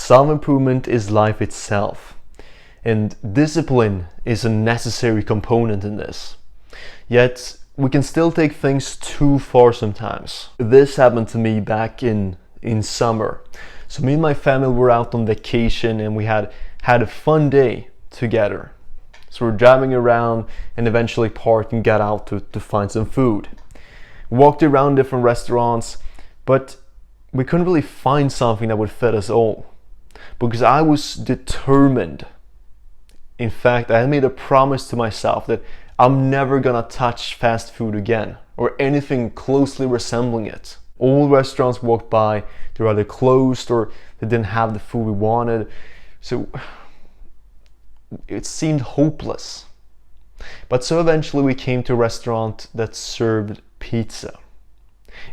Self-improvement is life itself, and discipline is a necessary component in this. Yet, we can still take things too far sometimes. This happened to me back in summer. So me and my family were out on vacation and we had a fun day together. So we're driving around and eventually parked and got out to find some food. Walked around different restaurants, but we couldn't really find something that would fit us all. Because I was determined. In fact, I had made a promise to myself that I'm never gonna touch fast food again, or anything closely resembling it. All restaurants walked by, they were either closed or they didn't have the food we wanted. So it seemed hopeless. But so eventually we came to a restaurant that served pizza.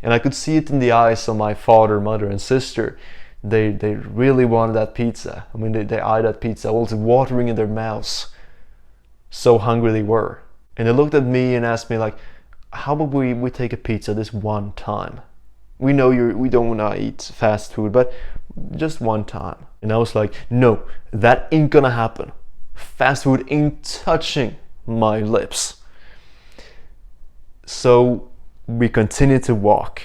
And I could see it in the eyes of my father, mother, and sister. They really wanted that pizza. I mean, they eyed that pizza, also watering in their mouths. So hungry they were. And they looked at me and asked me like, how about we take a pizza this one time? We know we don't want to eat fast food, but just one time. And I was like, no, that ain't gonna happen. Fast food ain't touching my lips. So we continued to walk.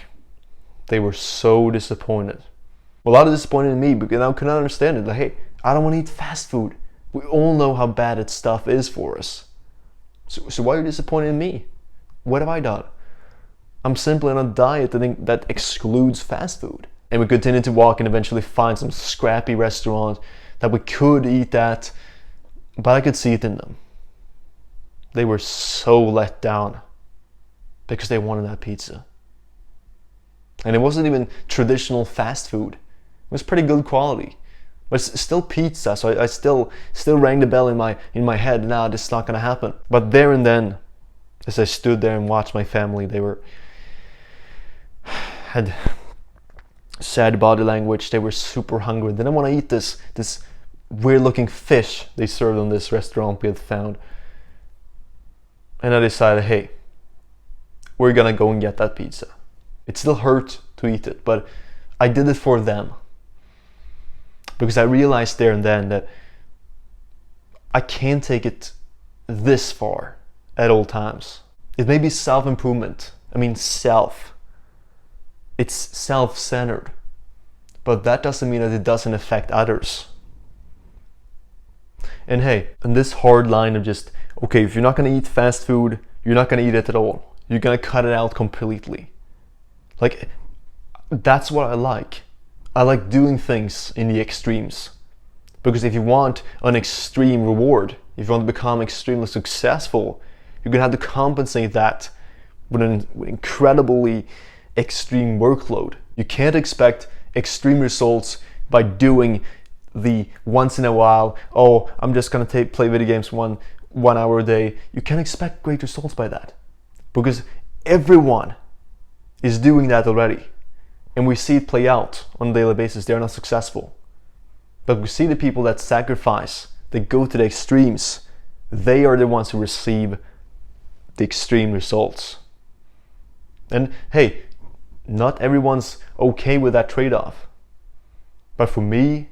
They were so disappointed. Well, a lot of disappointed in me because I couldn't understand it. Like, hey, I don't want to eat fast food. We all know how bad that stuff is for us. So why are you disappointed in me? What have I done? I'm simply on a diet that excludes fast food. And we continued to walk and eventually find some scrappy restaurant that we could eat at, but I could see it in them. They were so let down because they wanted that pizza. And it wasn't even traditional fast food. It was pretty good quality. But it's still pizza, so I still rang the bell in my head. Nah, this is not gonna happen. But there and then, as I stood there and watched my family, they had sad body language. They were super hungry. They didn't want to eat this weird looking fish they served on this restaurant we had found. And I decided, hey, we're gonna go and get that pizza. It still hurt to eat it, but I did it for them. Because I realized there and then that I can't take it this far at all times. It may be self-improvement. I mean, self. It's self-centered. But that doesn't mean that it doesn't affect others. And hey, on this hard line of just, okay, if you're not gonna eat fast food, you're not gonna eat it at all. You're gonna cut it out completely. Like, that's what I like. I like doing things in the extremes. Because if you want an extreme reward, if you want to become extremely successful, you're gonna have to compensate that with an incredibly extreme workload. You can't expect extreme results by doing the once in a while, oh, I'm just gonna play video games one hour a day. You can't expect great results by that. Because everyone is doing that already. And we see it play out on a daily basis. They're not successful. But we see the people that sacrifice, that go to the extremes. They are the ones who receive the extreme results. And hey, not everyone's okay with that trade-off. But for me,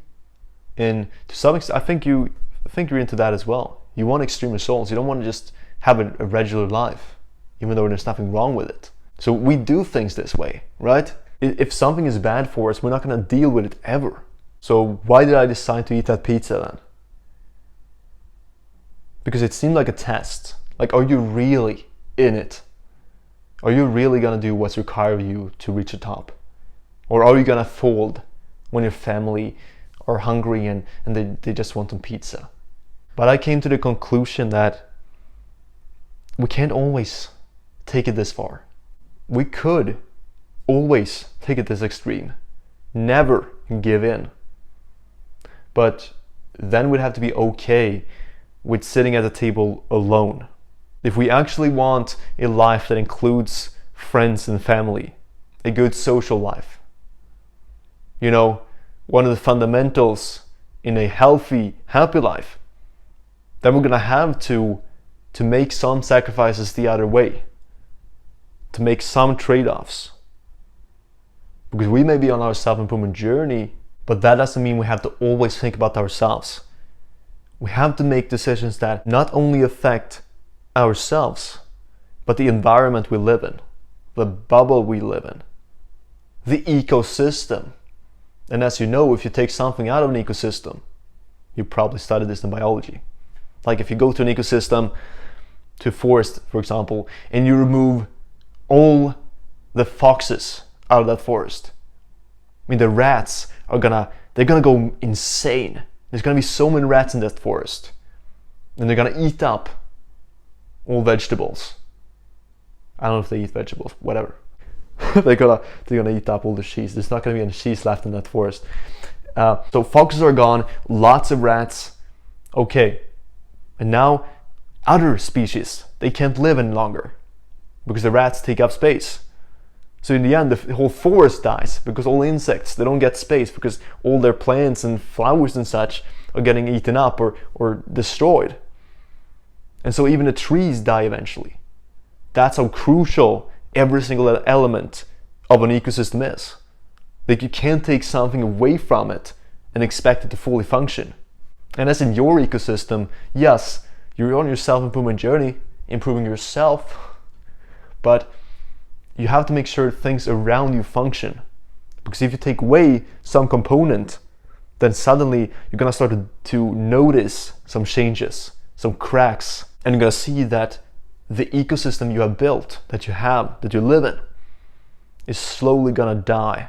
and to some extent, I think you're into that as well. You want extreme results. You don't want to just have a regular life, even though there's nothing wrong with it. So we do things this way, right? If something is bad for us, we're not going to deal with it ever. So why did I decide to eat that pizza then? Because it seemed like a test. Like, are you really in it? Are you really going to do what's required of you to reach the top? Or are you going to fold when your family are hungry and they just want some pizza? But I came to the conclusion that we can't always take it this far. We could always take it this extreme. Never give in. But then we'd have to be okay with sitting at the table alone. If we actually want a life that includes friends and family, a good social life, you know, one of the fundamentals in a healthy, happy life, then we're gonna have to make some sacrifices the other way, to make some trade-offs. Because we may be on our self-improvement journey, But that doesn't mean we have to always think about ourselves. We have to make decisions that not only affect ourselves, but the environment we live in, the bubble we live in, the ecosystem. And as you know, if you take something out of an ecosystem, you probably studied this in biology. Like if you go to an ecosystem, to a forest, for example, and you remove all the foxes out of that forest, I mean, the rats they're gonna go insane. There's gonna be so many rats in that forest, and they're gonna eat up all vegetables. I don't know if they eat vegetables, whatever. they're gonna eat up all the cheese. There's not gonna be any cheese left in that forest. So foxes are gone, lots of rats. Okay, and now other species, they can't live any longer because the rats take up space. So in the end, the whole forest dies because all insects, they don't get space because all their plants and flowers and such are getting eaten up or destroyed. And so even the trees die eventually. That's how crucial every single element of an ecosystem is. Like you can't take something away from it and expect it to fully function. And as in your ecosystem, yes, you're on your self-improvement journey, improving yourself, but you have to make sure things around you function. Because if you take away some component, then suddenly you're gonna start to notice some changes, some cracks, and you're gonna see that the ecosystem you have built, that you live in, is slowly gonna die.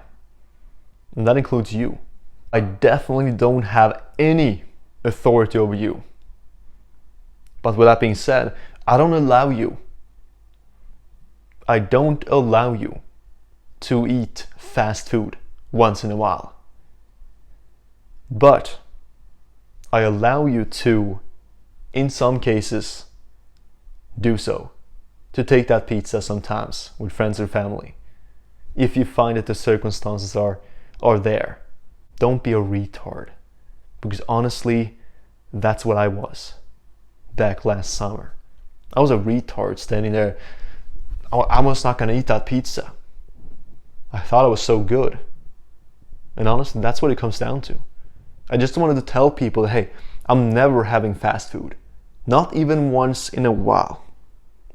And that includes you. I definitely don't have any authority over you. But with that being said, I don't allow you to eat fast food once in a while. But I allow you to, in some cases, do so. To take that pizza sometimes with friends or family. If you find that the circumstances are there. Don't be a retard. Because honestly, that's what I was back last summer. I was a retard standing there. I was not gonna eat that pizza. I thought it was so good. And honestly, that's what it comes down to. I just wanted to tell people that, hey, I'm never having fast food. Not even once in a while.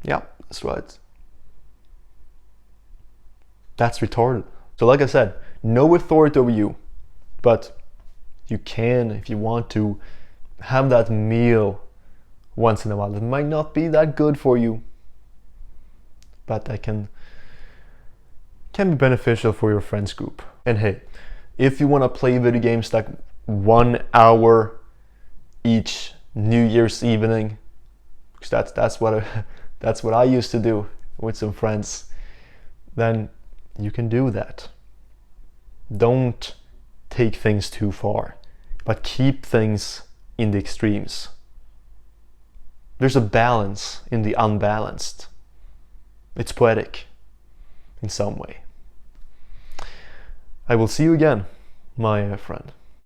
Yeah, that's right. That's retarded. So like I said, no authority over you. But you can, if you want to, have that meal once in a while. It might not be that good for you, but that can be beneficial for your friends group. And hey, if you want to play video games like 1 hour each New Year's evening, because that's what I used to do with some friends, then you can do that. Don't take things too far, but keep things in the extremes. There's a balance in the unbalanced. It's poetic in some way. I will see you again, my friend.